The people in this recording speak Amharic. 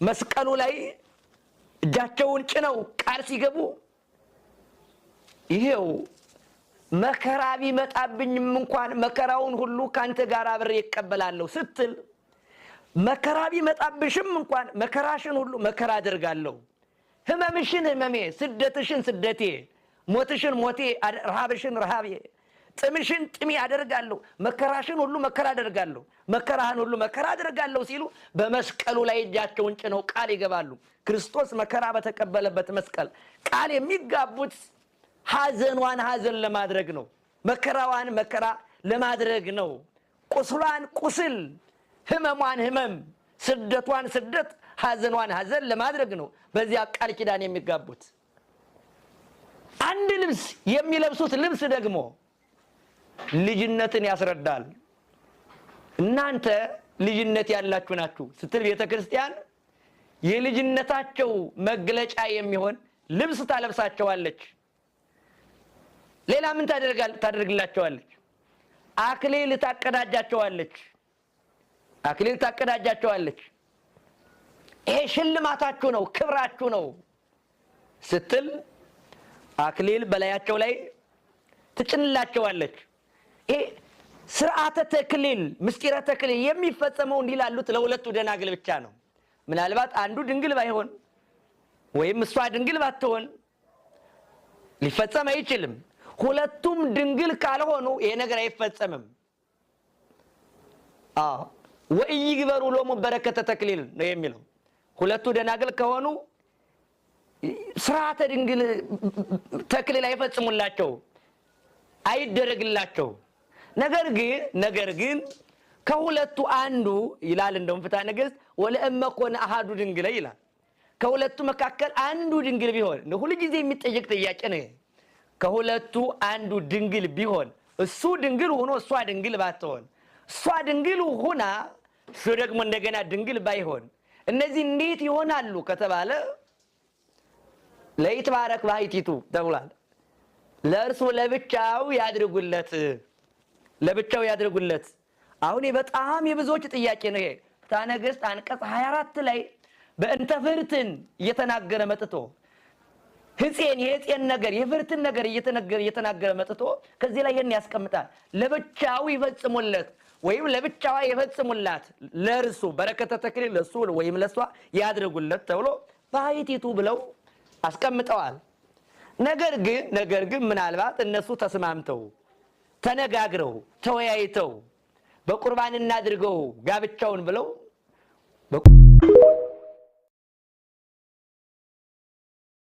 መስቀሉ ላይ እጃቸውን ጭነው ቃል ሲገቡ ይሄው መከራ ቢመጣብኝም እንኳን መከራውን ሁሉ ካንተ ጋር አብሬ እቀበላለሁ ስትል መከራ ቢመጣብሽም እንኳን መከራሽን ሁሉ መከራ አደርጋለሁ ህመምሽን ህመሜ ስደትሽን ስደቴ ሞትሽን ሞቴ ረሃብሽን ረሃቤ ጥምሽን ጥሚ አደርጋለሁ መከራሽን ሁሉ መከራ አደርጋለሁ መከራህን ሁሉ መከራ አደርጋለሁ ሲሉ በመስቀሉ ላይ እጃቸውን ጭነው ቃል ይገባሉ ክርስቶስ መከራ በተቀበለበት መስቀል ቃል የሚጋቡት ሐዘኗን ሐዘን ለማድረግ ነው መከራዋን መከራ ለማድረግ ነው ቁስሏን ቁስል ህመሟን ህመም ስደቷን ስደት ሐዘኗን ሐዘን ለማድረግ ነው በዚያ ቃል ኪዳን የሚጋቡት አንድ ልብስ የሚለብሱት ልብስ ደግሞ ልጅነትን ያስረዳል እናንተ ልጅነት ያላችሁ ናችሁ ስትል ቤተክርስቲያን የልጅነታቸው መግለጫ የሚሆን ልብስ ታለብሳቸዋለች ሌላ ምን ታደርግላቸዋለች አክሊል ታቀዳጃቸዋለች ይሄ ሽልማታችሁ ነው ክብራችሁ ነው ስትል አክሊል በላያቸው ላይ ትጭንላቸዋለች ይሄ ስርዓተ ተክሊል ምስጢረ ተክሊል የሚፈጸመው እንዲላሉት ለሁለቱ ደናግል ብቻ ነው ምናልባት አንዱ ድንግል ባይሆን ወይም እሷ ድንግል ባትሆን ሊፈጸም አይችልም ሁለቱም ድንግል ካልሆኑ ይሄ ነገር አይፈጸምም ወይግበሩ ሎሙ በረከተ ተክሊል ነው የሚለው ሁለቱ ደናግል ከሆኑ ስርዓተ ድንግል ተክሊል አይፈጽሙላቸው አይደረግላቸው ነገር ግን ከሁለቱ አንዱ ይላል እንደውም ፍትሐ ነገሥት ወለእመኮነ አሐዱ ድንግል ይላል ከሁለቱ መካከል አንዱ ድንግል ቢሆን ነው ሁሉ ጊዜ የሚጠየቅ ጥያቄ ነው ከሁለቱ አንዱ ድንግል ቢሆን እሱ ድንግል ሆኖ እሷ ድንግል ባትሆን እሷ ድንግል ሆና እሱ ደግሞ እንደገና ድንግል ባይሆን እነዚህ እንዴት ይሆናሉ ከተባለ ለይትባረክ ባሕቲቱ ተብሏል ለእርሱ ለብቻው ያድርጉለት አሁን በጣም የብዙዎች ጥያቄ ነው ይሄ ፍትሐ ነገሥት አንቀጽ 24 ላይ በእንተ ፍርትን እየተናገረ መጥቶ የሕፄን ነገር የፍርትን ነገር እየተናገረ መጥቶ ከዚህ ላይ ይሄን ያስቀምጣል ለብቻው ይፈጽሙለት ወይም ለብቻዋ ይፈጽሙላት ለእርሱ በረከተ ተክሊል ለሱ ወይም ለሷ ያድርጉለት ተብሎ ባሕቲቱ ብለው አስቀምጠዋል ነገር ግን ምናልባት እነሱ ተስማምተው ተነጋግረው ተወያይተው በቁርባን እናድርገው ጋብቻውን ብለው